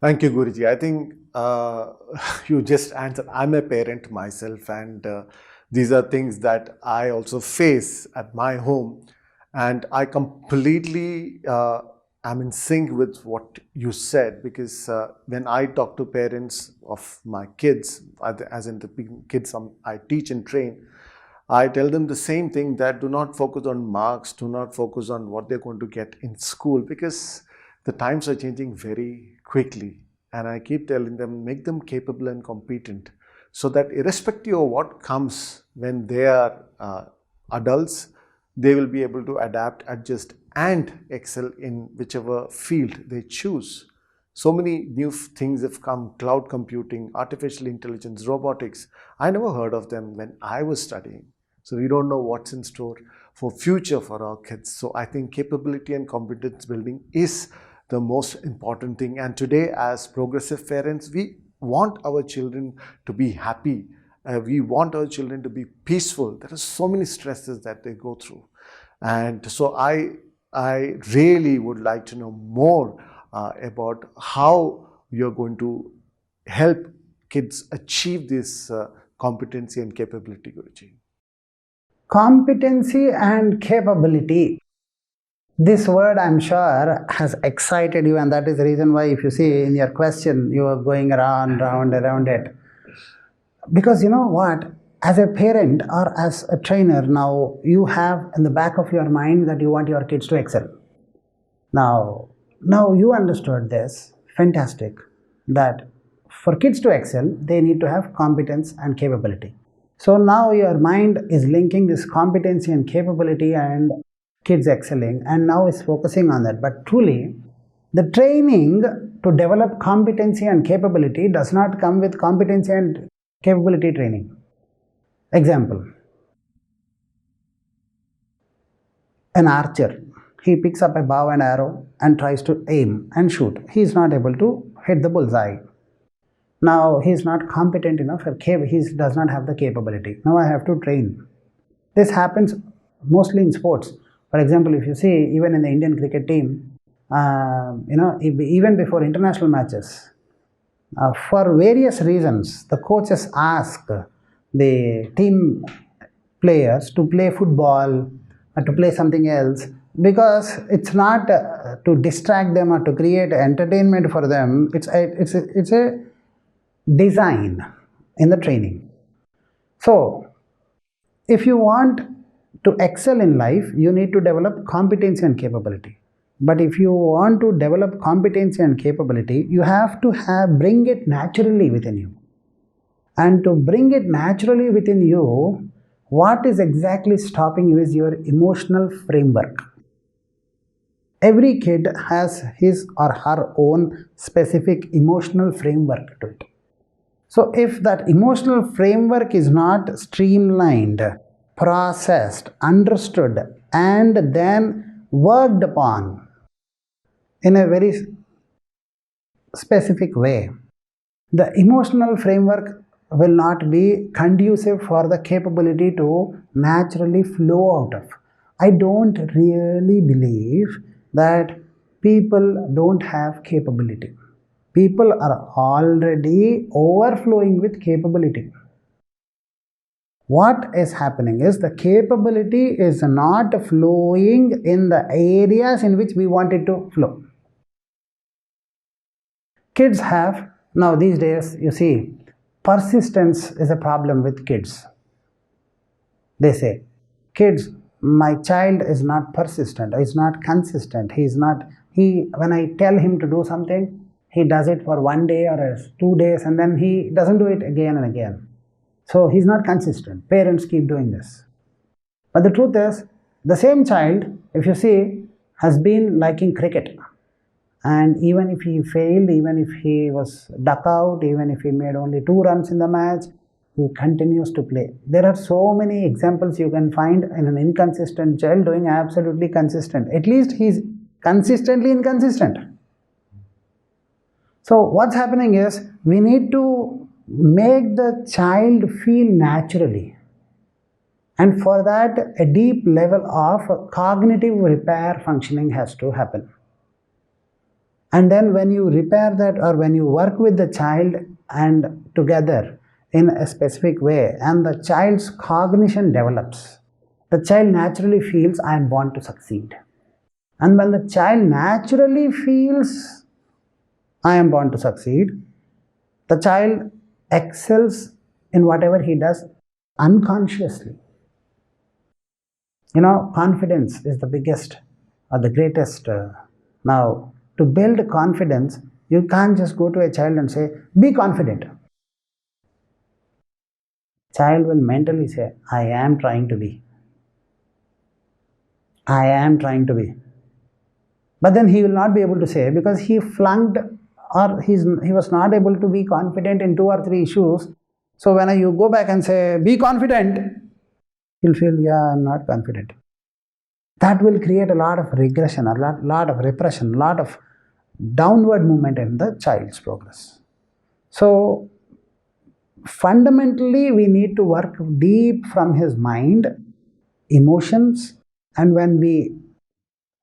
Thank you, Guruji. I think you just answered. I'm a parent myself, and these are things that I also face at my home. And I completely am in sync with what you said, because when I talk to parents of my kids, as in the kids I teach and train, I tell them the same thing, that do not focus on marks, do not focus on what they're going to get in school, because the times are changing very quickly. And I keep telling them, make them capable and competent, so that irrespective of what comes when they are adults, they will be able to adapt, adjust, and excel in whichever field they choose. So many new things have come: cloud computing, artificial intelligence, robotics. I never heard of them when I was studying. So we don't know what's in store for future for our kids. So I think capability and competence building is the most important thing. And today, as progressive parents, we want our children to be happy. We want our children to be peaceful. There are so many stresses that they go through. And so I really would like to know more about how you're going to help kids achieve this competency and capability, Guruji. Competency and capability. This word, I'm sure, has excited you, and that is the reason why, if you see in your question, you are going around it. Because you know what? As a parent or as a trainer, now you have in the back of your mind that you want your kids to excel. Now you understood this. Fantastic. That for kids to excel, they need to have competence and capability. So now your mind is linking this competency and capability and kids excelling, and now is focusing on that. But truly, the training to develop competency and capability does not come with competency and capability training. Example: an archer. He picks up a bow and arrow and tries to aim and shoot. He is not able to hit the bullseye. Now he is not competent enough, or he does not have the capability. Now I have to train. This happens mostly in sports. For example, if you see, even in the Indian cricket team, even before international matches, for various reasons, the coaches ask the team players to play football or to play something else, because it's not to distract them or to create entertainment for them. It's a design in the training. So, if you want to excel in life, you need to develop competency and capability. But if you want to develop competency and capability, you have to bring it naturally within you. And to bring it naturally within you, what is exactly stopping you is your emotional framework. Every kid has his or her own specific emotional framework to it. So if that emotional framework is not streamlined, processed, understood, and then worked upon in a very specific way, the emotional framework will not be conducive for the capability to naturally flow out of. I don't really believe that people don't have capability. People are already overflowing with capability. What is happening is the capability is not flowing in the areas in which we want it to flow. Kids have, now these days, you see, persistence is a problem with kids. They say, kids, my child is not persistent, is not consistent, when I tell him to do something, he does it for 1 day or 2 days, and then he doesn't do it again and again. So he's not consistent. Parents keep doing this. But the truth is, the same child, if you see, has been liking cricket. And even if he failed, even if he was duck out, even if he made only 2 runs in the match, he continues to play. There are so many examples you can find in an inconsistent child doing absolutely consistent. At least he's consistently inconsistent. So what's happening is, we need to make the child feel naturally. And for that, a deep level of cognitive repair functioning has to happen. And then when you repair that, or when you work with the child and together in a specific way, and the child's cognition develops, the child naturally feels, I am born to succeed. And when the child naturally feels, I am born to succeed, the child excels in whatever he does unconsciously. Confidence is the biggest or the greatest. Now, to build confidence, you can't just go to a child and say, be confident. Child will mentally say, I am trying to be. I am trying to be. But then he will not be able to say, because he flunked, or he was not able to be confident in 2 or 3 issues. So when you go back and say, be confident, he'll feel, yeah, I'm not confident. That will create a lot of regression, a lot of repression, a lot of downward movement in the child's progress. So fundamentally, we need to work deep from his mind, emotions, and when we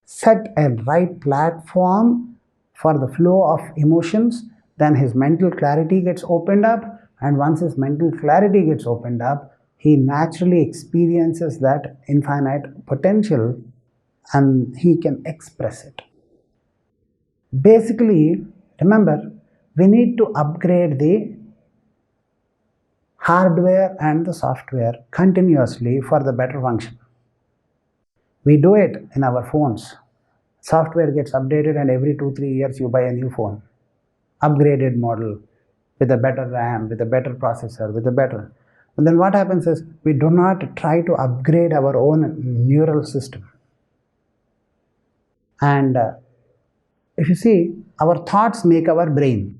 set a right platform for the flow of emotions, then his mental clarity gets opened up, and once his mental clarity gets opened up, he naturally experiences that infinite potential and he can express it. Basically, remember, we need to upgrade the hardware and the software continuously for the better function. We do it in our phones. Software gets updated and every 2-3 years you buy a new phone. Upgraded model with a better RAM, with a better processor, with a better. And then what happens is we do not try to upgrade our own neural system. And if you see, our thoughts make our brain.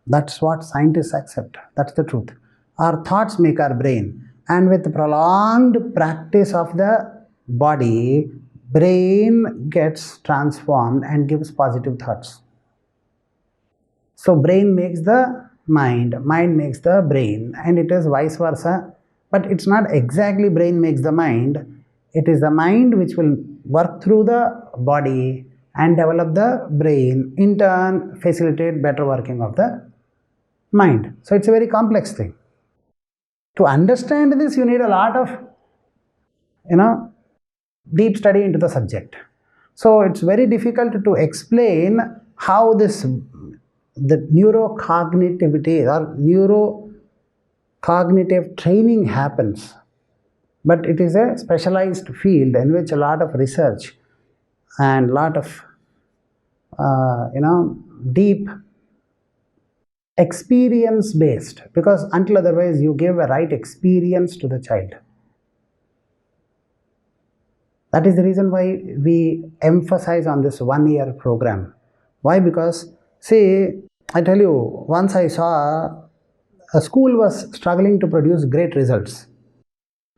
That's what scientists accept. That's the truth. Our thoughts make our brain. And with prolonged practice of the body, brain gets transformed and gives positive thoughts. So brain makes the mind makes the brain, and it is vice versa. But it's not exactly brain makes the mind. It is the mind which will work through the body and develop the brain, in turn facilitate better working of the mind. So it's a very complex thing. To understand this, you need a lot of, deep study into the subject. So it's very difficult to explain how the neurocognitivity or neurocognitive training happens. But it is a specialized field in which a lot of research and a lot of, deep experience based, because until otherwise you give a right experience to the child. That is the reason why we emphasize on this 1-year program. Why? Because, see, I tell you, once I saw a school was struggling to produce great results.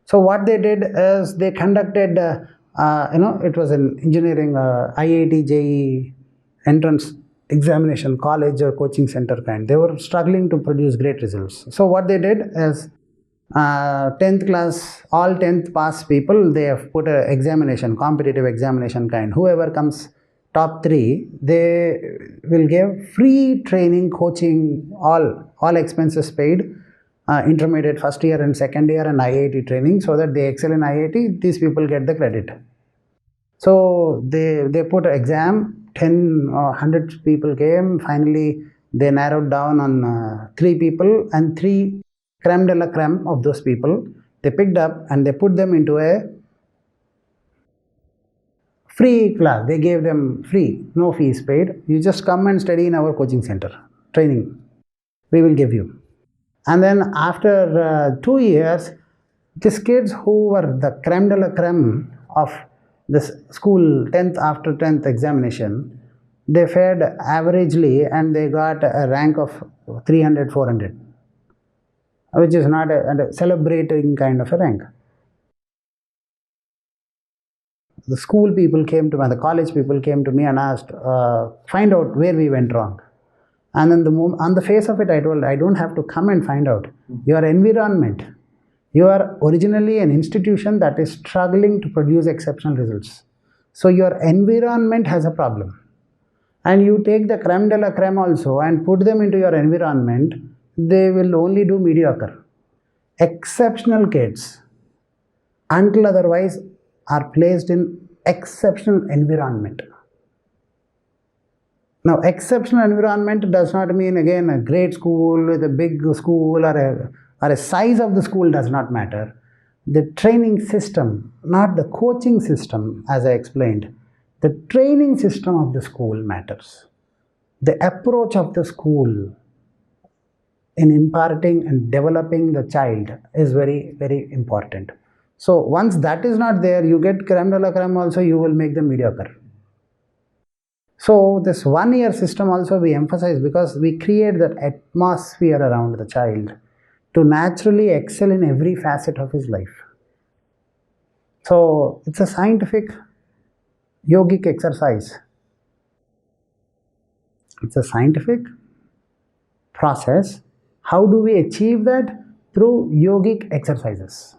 So what they did is they conducted, it was an engineering IIT JEE entrance examination, college or coaching center kind. They were struggling to produce great results. So what they did is 10th class, all 10th pass people, they have put a examination, competitive examination kind. Whoever comes top 3, they will give free training, coaching, all expenses paid, intermediate first year and second year and IIT training, so that they excel in IIT, these people get the credit. So they put an exam, 100 people came, finally they narrowed down on 3 people, and 3 creme de la creme of those people, they picked up and they put them into a free class. They gave them free, no fees paid. You just come and study in our coaching center, training. We will give you. And then after 2 years, these kids who were the creme de la creme of this school, 10th after 10th examination, they fared averagely and they got a rank of 300, 400, which is not a celebrating kind of a rank. The school people came to me, the college people came to me and asked, find out where we went wrong. And then on the face of it, I told, I don't have to come and find out. Your environment, You are originally an institution that is struggling to produce exceptional results. So your environment has a problem. And you take the creme de la creme also and put them into your environment, they will only do mediocre. Exceptional kids, until otherwise, are placed in exceptional environment. Now, exceptional environment does not mean again a great school with a big school or a size of the school does not matter. The training system, not the coaching system, as I explained, the training system of the school matters. The approach of the school in imparting and developing the child is very, very important. So once that is not there, you get creme de la creme also, you will make them mediocre. So this 1 year system also we emphasize because we create that atmosphere around the child to naturally excel in every facet of his life. So it's a scientific yogic exercise. It's a scientific process. How do we achieve that? Through yogic exercises.